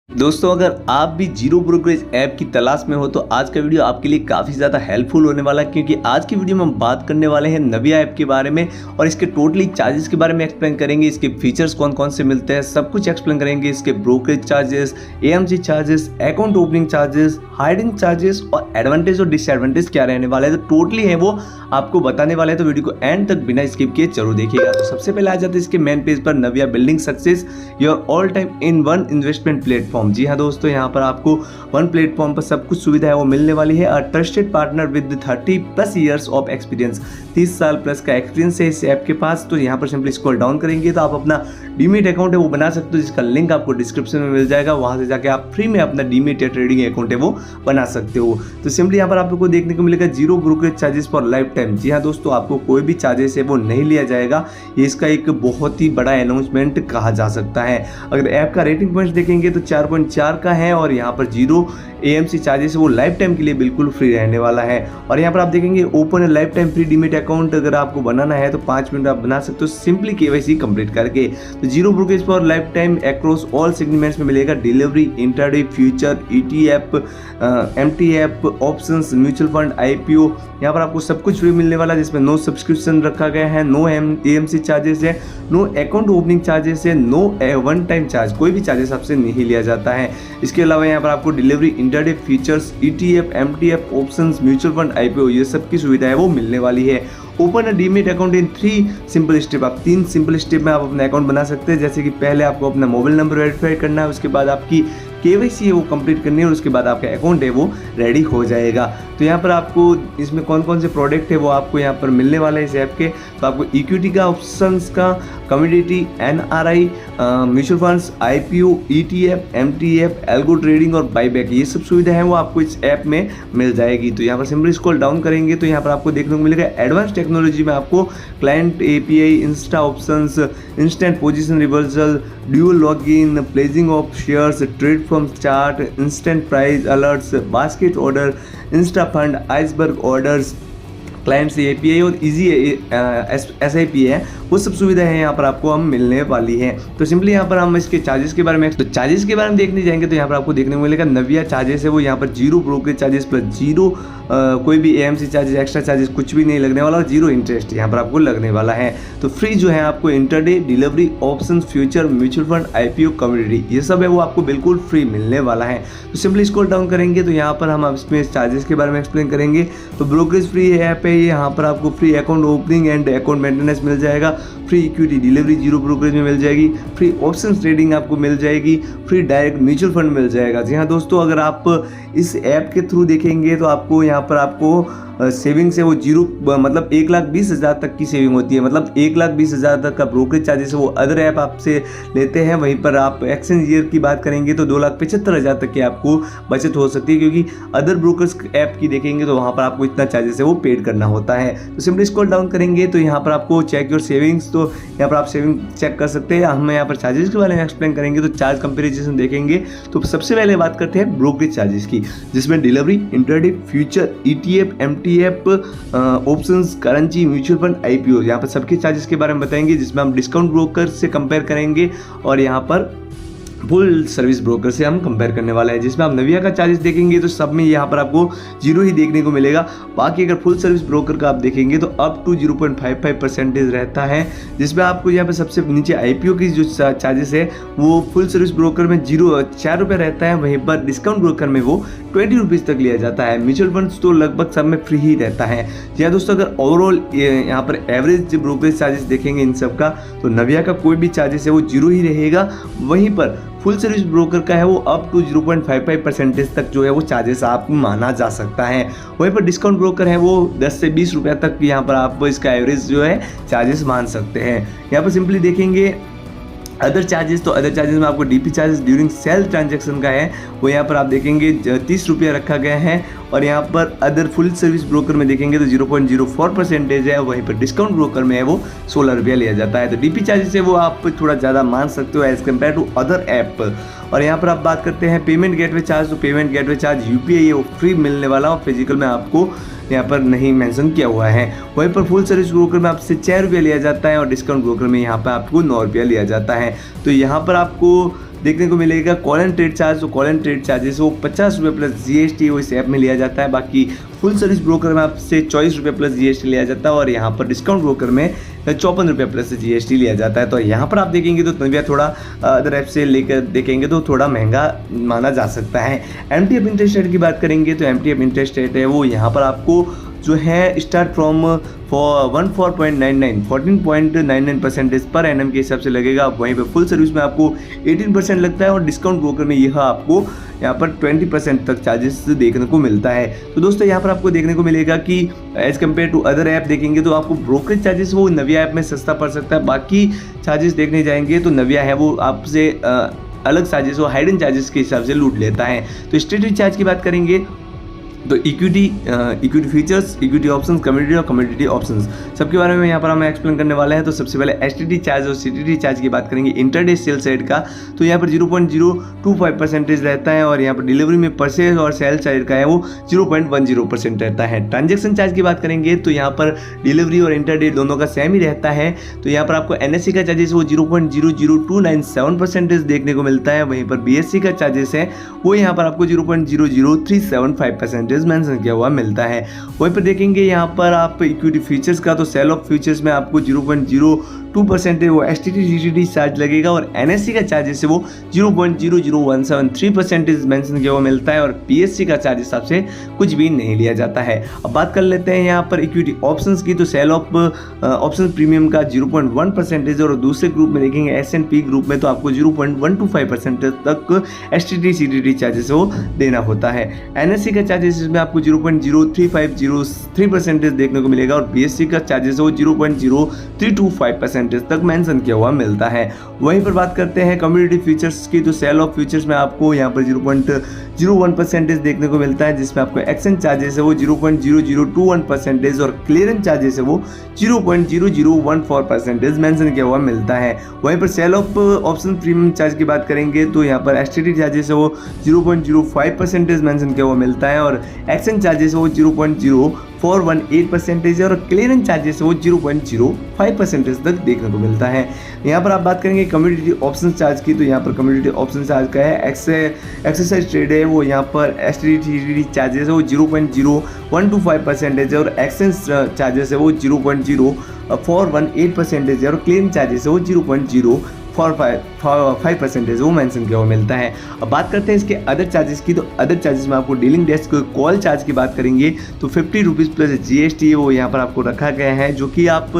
दोस्तों, अगर आप भी जीरो ब्रोकरेज ऐप की तलाश में हो तो आज का वीडियो आपके लिए काफ़ी ज़्यादा हेल्पफुल होने वाला है, क्योंकि आज की वीडियो में हम बात करने वाले हैं नविया ऐप के बारे में और इसके टोटली चार्जेस के बारे में एक्सप्लेन करेंगे। इसके फीचर्स कौन कौन से मिलते हैं सब कुछ एक्सप्लेन करेंगे। इसके brokerage charges, AMC charges, account opening charges, hiding charges और एडवांटेज और डिसएडवांटेज क्या रहने वाला है, तो टोटली है वो आपको बताने वाले हैं। तो वीडियो को एंड तक बिना स्किप किए जरूर देखिएगा। तो सबसे पहले आ जाते हैं इसके मेन पेज पर, Navia building success your all time in one investment platform. जी हाँ दोस्तों, यहाँ पर आपको वन प्लेटफॉर्म पर सब कुछ सुविधा है वो मिलने वाली है। अ trusted partner with 30+ years of experience, 30 साल प्लस का एक्सपीरियंस है इस ऐप के पास। तो यहाँ पर सिंपली स्क्रॉल डाउन करेंगे तो आप अपना डीमेट अकाउंट है वो बना सकते हो, जिसका लिंक आपको डिस्क्रिप्शन में मिल जाएगा। वहाँ से जाके आप फ्री में अपना डीमेट या ट्रेडिंग अकाउंट है वो बना सकते हो। तो सिंपली यहाँ पर आप लोग को देखने को मिलेगा zero brokerage charges for lifetime. जी हाँ दोस्तों, आपको कोई भी चार्जेस है वो नहीं लिया जाएगा। ये इसका एक बहुत ही बड़ा अनाउंसमेंट कहा जा सकता है। अगर ऐप का रेटिंग पॉइंट्स देखेंगे तो 4.4 का है और यहाँ पर जीरो एएमसी चार्जेस वो लाइफ टाइम के लिए बिल्कुल फ्री रहने वाला है। और यहाँ पर आप देखेंगे open life time free demat account अगर आपको बनाना है तो 5 मिनट आप बना सकते हो सिंपली केवाईसी कंप्लीट करके। तो zero brokerage for life time across all segments में मिलेगा delivery, intraday, future, ETF, MTF, options, mutual fund, IPO. यहाँ पर आपको सब कुछ फ्री मिलने वाला है, जिसमें नो सब्सक्रिप्शन रखा गया है, नो एएमसी चार्जेस है, नो अकाउंट ओपनिंग चार्जेस है, नो वन टाइम चार्ज, कोई भी चार्जेस आपसे नहीं लिया जाता है। इसके अलावा यहाँ पर आपको delivery, intraday, features, ETF, MTF, options, mutual fund, IPO ये सब की सुविधा है वो मिलने वाली है। Open a demat account in 3 simple step. आप 3 सिंपल स्टेप में आप अपना अकाउंट बना सकते हैं। जैसे कि पहले आपको अपना मोबाइल नंबर वेरीफाई करना है, उसके बाद आपकी केवाईसी है वो कंप्लीट करनी है और उसके बाद आपका अकाउंट है वो रेडी हो जाएगा। तो यहाँ पर आपको इसमें कौन कौन से प्रोडक्ट है वो आपको यहाँ पर मिलने वाला है इस ऐप के। तो आपको इक्विटी का, ऑप्शंस का, commodity, NRI, mutual funds, IPO, ETF, MTF, algo trading और बाईबैक, ये सब सुविधा है वो आपको इस ऐप में मिल जाएगी। तो यहाँ पर सिंपली स्क्रॉल डाउन करेंगे तो यहाँ पर आपको देखने को मिलेगा एडवांस टेक्नोलॉजी में आपको client API, Insta options, instant position reversal, dual login, pledging of shares, trade from chart, instant price alerts, basket order, Insta fund, iceberg orders, client से एपीआई और इजी एसआईपी है, वो सब सुविधाएं हैं यहाँ पर आपको हम मिलने वाली है। तो सिंपली यहाँ पर हम इसके चार्जेस के बारे में देखने जाएंगे तो यहाँ पर आपको देखने को मिलेगा नविया चार्जेस है वो यहाँ पर zero brokerage charges plus zero कोई भी एएमसी चार्जेस, एक्स्ट्रा चार्जेस कुछ भी नहीं लगने वाला और जीरो इंटरेस्ट यहाँ पर आपको लगने वाला है। तो फ्री जो है आपको intraday, delivery, options, future, mutual fund, IPO, commodity ये सब है वो आपको बिल्कुल फ्री मिलने वाला है। तो सिंपली स्क्रॉल डाउन करेंगे तो यहाँ पर हम इसमें चार्जेस के बारे में एक्सप्लेन करेंगे। तो ब्रोकरेज फ्री ऐप है, यहाँ पर आपको free account opening and account maintenance मिल जाएगा, free equity delivery zero brokerage में मिल जाएगी, फ्री ऑप्शंस ट्रेडिंग आपको मिल जाएगी, फ्री डायरेक्ट म्यूचुअल फंड मिल जाएगा। जी हाँ दोस्तों, अगर आप इस ऐप के थ्रू देखेंगे तो आपको यहाँ पर आपको सेविंग से वो जीरो मतलब 1,20,000 तक की सेविंग होती है। मतलब 1,20,000 तक का ब्रोकरेज चार्जेस है वो अदर ऐप आपसे लेते हैं। वहीं पर आप एक्सचेंज ईयर की बात करेंगे तो 2,75,000 तक की आपको बचत हो सकती है, क्योंकि अदर ब्रोकर्स ऐप की देखेंगे तो वहाँ पर आपको इतना चार्जेस है वो पेड करना होता है। तो सिंपली स्क्रॉल डाउन करेंगे तो यहाँ पर आपको चेक योर सेविंग्स, तो यहाँ पर आप सेविंग चेक कर सकते हैं। हम यहाँ पर चार्जेस के बारे में एक्सप्लेन करेंगे तो चार्ज कंपेरिजन देखेंगे। तो सबसे पहले बात करते हैं ब्रोकरेज चार्जेस की, जिसमें delivery, intraday, future, ETF, MTF, options, currency, mutual fund, IPO, यहाँ पर सबके चार्जेस के बारे में बताएंगे, जिसमें हम डिस्काउंट ब्रोकर से कंपेयर करेंगे और यहाँ पर फुल सर्विस ब्रोकर से हम कंपेयर करने वाले हैं। जिसमें आप नविया का चार्जेस देखेंगे तो सब में यहाँ पर आपको जीरो ही देखने को मिलेगा। बाकी अगर फुल सर्विस ब्रोकर का आप देखेंगे तो अप टू 0.55% रहता है, जिसमें आपको यहाँ पे सबसे नीचे आईपीओ की जो चार्जेस है वो फुल सर्विस ब्रोकर में 4 रुपये रहता है, वहीं पर डिस्काउंट ब्रोकर में वो 20 रुपीज़ तक लिया जाता है। म्यूचुअल फंड्स तो लगभग सब में फ्री ही रहता है। जी हाँ दोस्तों, अगर ओवरऑल यहाँ पर एवरेज ब्रोकरेज चार्जेस देखेंगे इन सब का तो नविया का कोई भी चार्जेस है वो जीरो ही रहेगा। वहीं पर फुल सर्विस ब्रोकर का है वो अप टू 0.55% तक जो है वो चार्जेस आप माना जा सकता है। वहीं पर डिस्काउंट ब्रोकर है वो 10 से 20 रुपये तक यहाँ पर आप इसका एवरेज जो है चार्जेस मान सकते हैं। यहाँ पर सिंपली देखेंगे अदर चार्जेस, तो अदर चार्जेस में आपको DP charges during sale transaction का है वो यहाँ पर आप देखेंगे 30 रुपये रखा गया है। और यहाँ पर अदर फुल सर्विस ब्रोकर में देखेंगे तो 0.04% है, वहीं पर डिस्काउंट ब्रोकर में है वो 16 रुपया लिया जाता है। तो डीपी चार्जेस है वो आप थोड़ा ज़्यादा मान सकते हो as compared to other app. और यहाँ पर आप बात करते हैं पेमेंट गेटवे चार्ज, तो पेमेंट गेटवे चार्ज यूपीआई है वो फ्री मिलने वाला और फिजिकल में आपको यहाँ पर नहीं मेंशन किया हुआ है। वहीं पर फुल सर्विस ब्रोकर में आपसे 6 रुपये लिया जाता है और डिस्काउंट ब्रोकर में यहाँ पर आपको 9 रुपया लिया जाता है। तो यहाँ पर आपको देखने को मिलेगा कॉल एंड ट्रेड चार्ज। तो कॉल एंड ट्रेड चार्जेस वो 50 रुपये प्लस GST वो इस ऐप में लिया जाता है। बाकी फुल सर्विस ब्रोकर में आपसे 24 रुपये प्लस GST लिया जाता है और यहाँ पर डिस्काउंट ब्रोकर में 54 रुपये प्लस GST लिया जाता है। तो यहाँ पर आप देखेंगे तो नविया थोड़ा अदर ऐप से लेकर देखेंगे तो थोड़ा महंगा माना जा सकता है। MTF इंटरेस्ट रेट की बात करेंगे तो MTF इंटरेस्ट रेट है वो यहाँ पर आपको जो है स्टार्ट फ्रॉम 14.99% पर एनएम के हिसाब से लगेगा। वहीं पे फुल सर्विस में आपको 18% लगता है और डिस्काउंट ब्रोकर में यह आपको यहाँ पर 20% तक चार्जेस देखने को मिलता है। तो दोस्तों यहाँ पर आपको देखने को मिलेगा कि as compared to other app देखेंगे तो आपको ब्रोकरेज चार्जेस वो नविया ऐप में सस्ता पड़ सकता है। बाकी चार्जेस देखने जाएंगे तो नविया है वो आपसे अलग चार्जेस वो हाइडन चार्जेस के हिसाब से लूट लेता है। तो स्ट्रेटजी चार्ज की बात करेंगे तो equity features, equity options, community और कम्युनिटी ऑप्शंस सबके बारे में यहाँ पर हम एक्सप्लेन करने वाले हैं। तो सबसे पहले STT चार्ज और CTT चार्ज की बात करेंगे इंटरडे सेल साइड का। तो यहाँ पर 0.025% रहता है और यहाँ पर डिलीवरी में परचेज और सेल साइड का है वो 0.10% रहता है। ट्रांजेक्शन चार्ज की बात करेंगे तो यहाँ पर डिलीवरी और इंटरडे दोनों का सेम ही रहता है। तो यहाँ पर आपको NSE का चार्जेस वो 0.00297% देखने को मिलता है। वहीं पर BSE का चार्जेस है वो यहाँ पर आपको 0.00375% मेंशन किया हुआ मिलता है। वहीं पर देखेंगे यहाँ पर आप इक्विटी फीचर्स का तो सेल ऑफ फ्यूचर्स में आपको 0.02% वो STT CTT चार्ज लगेगा और NSE का चार्जेस है वो 0.00173% मेंशन किया हुआ मिलता है और PSE का चार्जेस आपसे कुछ भी नहीं लिया जाता है। अब बात कर लेते हैं यहाँ पर इक्विटी ऑप्शंस की। तो सेल ऑफ ऑप्शन प्रीमियम का 0.1% और दूसरे ग्रुप में देखेंगे S&P ग्रुप में तो आपको 0.125% तक STT CTT चार्जेस वो देना होता है। NSE का चार्जेस इसमें आपको 0.03503% देखने को मिलेगा और BSE का चार्जेस वो 0.0325% तक मेंशन किया हुआ मिलता है। वहीं पर बात करते हैं कम्युनिटी फीचर्स की। तो सेल ऑफ फ्यूचर्स में आपको यहाँ पर 0.01% देखने को मिलता है जिसमें आपको एक्सचेंज चार्जेस है वो 0.0021% और क्लियरेंस चार्जेस है वो 0.0014% मेंशन किया हुआ मिलता है। वहीं पर sell of option premium charge की बात करेंगे तो यहाँ पर STT चार्जेस है वो 0.05% मेंशन किया हुआ मिलता है और एक्सचेंज चार्जेस है वो 0.0418% और क्लियरेंस चार्जेस है वो 0.05% तक देखने को मिलता है। यहाँ पर आप बात करेंगे कम्युनिटी ऑप्शन चार्ज की। तो यहाँ पर कम्युनिटी ऑप्शन चार्ज का है एक्सरसाइज ट्रेड है वो यहाँ पर STT CTT चार्जेस है वो 0.0125% और एक्सचेंज चार्जेस है वो 0.0418% और क्लियरेंस चार्जेस है वो 0.045% वो मेंशन किया हुआ मिलता है। अब बात करते हैं इसके अदर चार्जेस की। तो अदर चार्जेस में आपको डीलिंग डेस्क कॉल चार्ज की बात करेंगे तो 50 रुपीज़ प्लस GST वो यहाँ पर आपको रखा गया है जो कि आप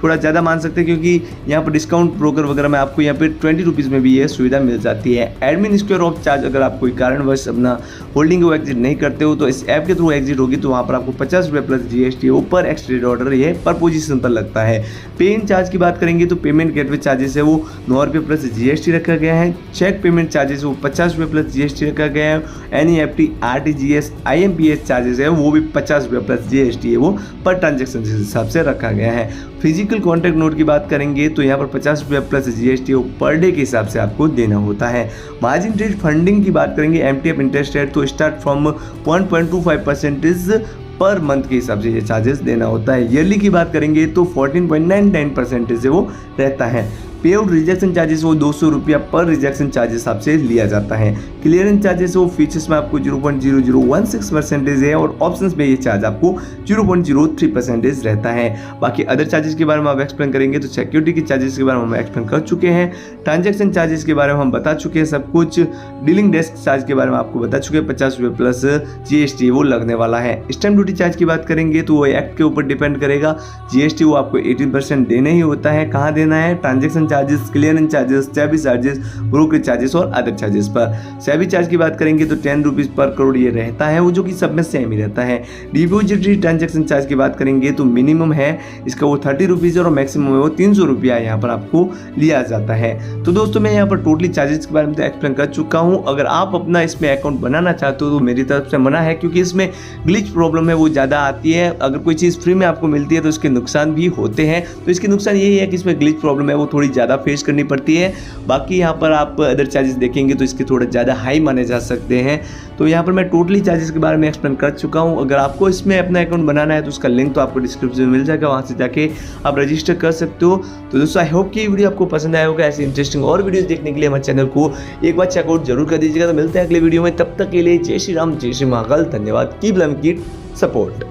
थोड़ा ज़्यादा मान सकते हैं क्योंकि यहाँ पर डिस्काउंट ब्रोकर वगैरह में आपको यहाँ पे 20 रुपीज़ में भी ये सुविधा मिल जाती है। एडमिन स्क्वायर ऑफ चार्ज अगर आप कोई कारणवश अपना होल्डिंग को एग्जिट नहीं करते हो तो इस ऐप के थ्रू एग्जिट होगी तो वहाँ पर आपको 50 रुपये प्लस GST ऊपर एक्सट्रेड ऑर्डर ये पर पोजीशन पर लगता है। पे इन चार्ज की बात करेंगे तो पेमेंट गेटवे चार्जेस है वो 9 रुपये प्लस GST रखा गया है। चेक पेमेंट चार्जेस वो 50 रुपये प्लस GST रखा गया है। NEFT RTGS IMPS चार्जेस है वो भी 50 रुपये प्लस GST है वो पर ट्रांजेक्शन के हिसाब से रखा गया है। फिजिकल कॉन्ट्रैक्ट नोट की बात करेंगे तो यहाँ पर 50 रुपये प्लस GST वो पर डे के हिसाब से आपको देना होता है। मार्जिन ट्रेड फंडिंग की बात करेंगे MTF इंटरेस्ट रेट तो स्टार्ट फ्रॉम 1.25% पर मंथ के हिसाब से ये चार्जेस देना होता है। ईयरली की बात करेंगे तो 14.99% से वो रहता है। पे आउट रिजेक्शन चार्जेस वो 200 रुपया पर रिजेक्शन चार्जेस आपसे लिया जाता है। क्लियरेंस चार्जेस वो फीचर्स में आपको 0.0016% है और ऑप्शंस में ये चार्ज आपको 0.03% रहता है। बाकी अदर चार्जेस के बारे में आप एक्सप्लेन करेंगे तो सिक्योरिटी के चार्जेस के बारे में हम एक्सप्लेन कर चुके हैं। ट्रांजेक्शन चार्जेस के बारे में हम बता चुके हैं सब कुछ। डीलिंग डेस्क चार्ज के बारे में आपको बता चुके हैं 50 रुपये प्लस GST वो लगने वाला है। स्टैम्प ड्यूटी चार्ज की बात करेंगे तो वो एक्ट के ऊपर डिपेंड करेगा। GST वो आपको 18% देना ही होता है। कहाँ देना है? Transaction charges, clearance charges, SEBI charges, brokerage charges और अदर चार्जेस पर। सेबी चार्ज की बात करेंगे तो 10 रुपीज़ पर करोड़ ये रहता है वो जो कि सब में सेम ही रहता है। डिपॉजिटरी ट्रांजेक्शन चार्ज की बात करेंगे तो मिनिमम है इसका वो 30 रुपीज़ और मैक्सिमम है वो 300 रुपया यहाँ पर आपको लिया जाता है। तो दोस्तों मैं यहाँ पर टोटली चार्जेस के बारे में तो एक्सप्लेन कर चुका हूँ। अगर आप अपना इसमें अकाउंट बनाना चाहते हो तो मेरी तरफ से मना है क्योंकि इसमें ग्लिच प्रॉब्लम है वो ज़्यादा आती है। अगर कोई चीज़ फ्री में आपको मिलती है तो इसके नुकसान भी होते हैं। तो इसके नुकसान यही है कि इसमें ग्लिच प्रॉब्लम है वो थोड़ी ज़्यादा फेस करनी पड़ती है। बाकी यहाँ पर आप अदर चार्जेस देखेंगे तो इसके थोड़ा ज़्यादा हाई माने जा सकते हैं। तो यहाँ पर मैं टोटली चार्जेस के बारे में एक्सप्लेन कर चुका हूँ। अगर आपको इसमें अपना अकाउंट बनाना है तो उसका लिंक तो आपको डिस्क्रिप्शन में मिल जाएगा, वहाँ से जाके आप रजिस्टर कर सकते हो। तो दोस्तों आई होप कि ये वीडियो आपको पसंद आया होगा। ऐसे इंटरेस्टिंग और वीडियोस देखने के लिए हमारे चैनल को एक बार चेकआउट जरूर कर दीजिएगा। तो मिलते हैं अगले वीडियो में, तब तक के लिए जय श्री राम, जय श्री महाकाल, धन्यवाद। Keep loving, keep support.